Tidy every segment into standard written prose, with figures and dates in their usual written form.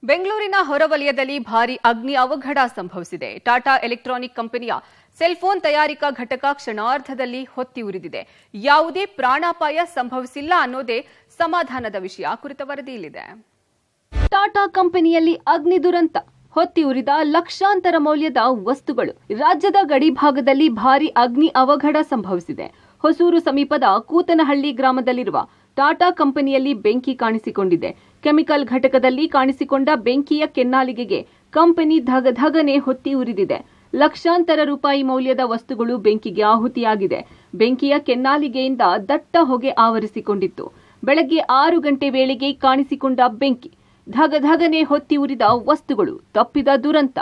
ಬೆಂಗಳೂರಿನ ಹೊರವಲಯದಲ್ಲಿ ಭಾರೀ ಅಗ್ನಿ ಅವಘಡ ಸಂಭವಿಸಿದೆ. ಟಾಟಾ ಎಲೆಕ್ಟ್ರಾನಿಕ್ ಕಂಪನಿಯ ಸೆಲ್ಫೋನ್ ತಯಾರಿಕಾ ಘಟಕ ಕ್ಷಣಾರ್ಧದಲ್ಲಿ ಹೊತ್ತಿ ಉರಿದಿದೆ. ಯಾವುದೇ ಪ್ರಾಣಾಪಾಯ ಸಂಭವಿಸಿಲ್ಲ ಅನ್ನೋದೇ ಸಮಾಧಾನದ ವಿಷಯ. ಕುರಿತ ವರದಿಯಲ್ಲಿದೆ. ಟಾಟಾ ಕಂಪನಿಯಲ್ಲಿ ಅಗ್ನಿ ದುರಂತ, ಹೊತ್ತಿ ಉರಿದ ಲಕ್ಷಾಂತರ ಮೌಲ್ಯದ ವಸ್ತುಗಳು. ರಾಜ್ಯದ ಗಡಿಭಾಗದಲ್ಲಿ ಭಾರೀ ಅಗ್ನಿ ಅವಘಡ ಸಂಭವಿಸಿದೆ. ಹೊಸೂರು ಸಮೀಪದ ಕೂತನಹಳ್ಳಿ ಗ್ರಾಮದಲ್ಲಿರುವ ಟಾಟಾ ಕಂಪನಿಯಲ್ಲಿ ಬೆಂಕಿ ಕಾಣಿಸಿಕೊಂಡಿದೆ. ಕೆಮಿಕಲ್ ಘಟಕದಲ್ಲಿ ಕಾಣಿಸಿಕೊಂಡ ಬೆಂಕಿಯ ಕೆನ್ನಾಲಿಗೆಗೆ ಕಂಪನಿ ಧಗಧಗನೆ ಹೊತ್ತಿ ಉರಿದಿದೆ. ಲಕ್ಷಾಂತರ ರೂಪಾಯಿ ಮೌಲ್ಯದ ವಸ್ತುಗಳು ಬೆಂಕಿಗೆ ಆಹುತಿಯಾಗಿದೆ. ಬೆಂಕಿಯ ಕೆನ್ನಾಲಿಗೆಯಿಂದ ದಟ್ಟ ಹೊಗೆ ಆವರಿಸಿಕೊಂಡಿತ್ತು. ಬೆಳಗ್ಗೆ 6 ಗಂಟೆ ವೇಳೆಗೆ ಕಾಣಿಸಿಕೊಂಡ ಬೆಂಕಿ, ಧಗಧಗನೆ ಹೊತ್ತಿ ಉರಿದ ವಸ್ತುಗಳು, ತಪ್ಪಿದ ದುರಂತ.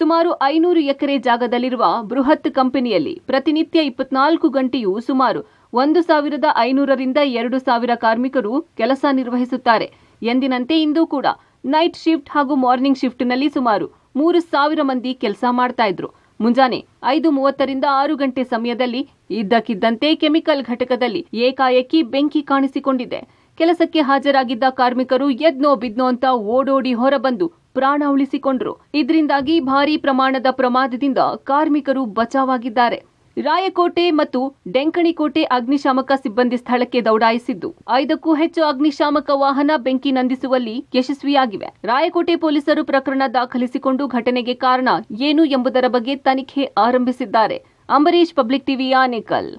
ಸುಮಾರು 500 ಎಕರೆ ಜಾಗದಲ್ಲಿರುವ ಬೃಹತ್ ಕಂಪನಿಯಲ್ಲಿ ಪ್ರತಿನಿತ್ಯ 24 ಗಂಟೆಯೂ ಸುಮಾರು 1,500ರಿಂದ 2,000 ಕಾರ್ಮಿಕರು ಕೆಲಸ ನಿರ್ವಹಿಸುತ್ತಾರೆ. ಎಂದಿನಂತೆ ಇಂದು ಕೂಡ ನೈಟ್ ಶಿಫ್ಟ್ ಹಾಗೂ ಮಾರ್ನಿಂಗ್ ಶಿಫ್ಟ್ನಲ್ಲಿ ಸುಮಾರು 3,000 ಮಂದಿ ಕೆಲಸ ಮಾಡ್ತಾ ಇದ್ರು. ಮುಂಜಾನೆ 5:30ರಿಂದ 6 ಗಂಟೆ ಸಮಯದಲ್ಲಿ ಇದ್ದಕ್ಕಿದ್ದಂತೆ ಕೆಮಿಕಲ್ ಘಟಕದಲ್ಲಿ ಏಕಾಏಕಿ ಬೆಂಕಿ ಕಾಣಿಸಿಕೊಂಡಿದೆ. ಕೆಲಸಕ್ಕೆ ಹಾಜರಾಗಿದ್ದ ಕಾರ್ಮಿಕರು ಎದ್ನೋ ಬಿದ್ನೋ ಅಂತ ಓಡೋಡಿ ಹೊರಬಂದು ಪ್ರಾಣ ಉಳಿಸಿಕೊಂಡ್ರು. ಇದರಿಂದಾಗಿ ಭಾರೀ ಪ್ರಮಾಣದ ಪ್ರಮಾದದಿಂದ ಕಾರ್ಮಿಕರು ಬಚಾವಾಗಿದ್ದಾರೆ. ರಾಯಕೋಟೆ ಮತ್ತು ಡೆಂಕಣಿಕೋಟೆ ಅಗ್ನಿಶಾಮಕ ಸಿಬ್ಬಂದಿ ಸ್ಥಳಕ್ಕೆ ದೌಡಾಯಿಸಿದ್ದು 5ಕ್ಕೂ ಹೆಚ್ಚು ಅಗ್ನಿಶಾಮಕ ವಾಹನ ಬೆಂಕಿ ನಂದಿಸುವಲ್ಲಿ ಯಶಸ್ವಿಯಾಗಿವೆ. ರಾಯಕೋಟೆ ಪೊಲೀಸರು ಪ್ರಕರಣ ದಾಖಲಿಸಿಕೊಂಡು ಘಟನೆಗೆ ಕಾರಣ ಏನು ಎಂಬುದರ ಬಗ್ಗೆ ತನಿಖೆ ಆರಂಭಿಸಿದ್ದಾರೆ. Ambareesh, public TV, Anekal.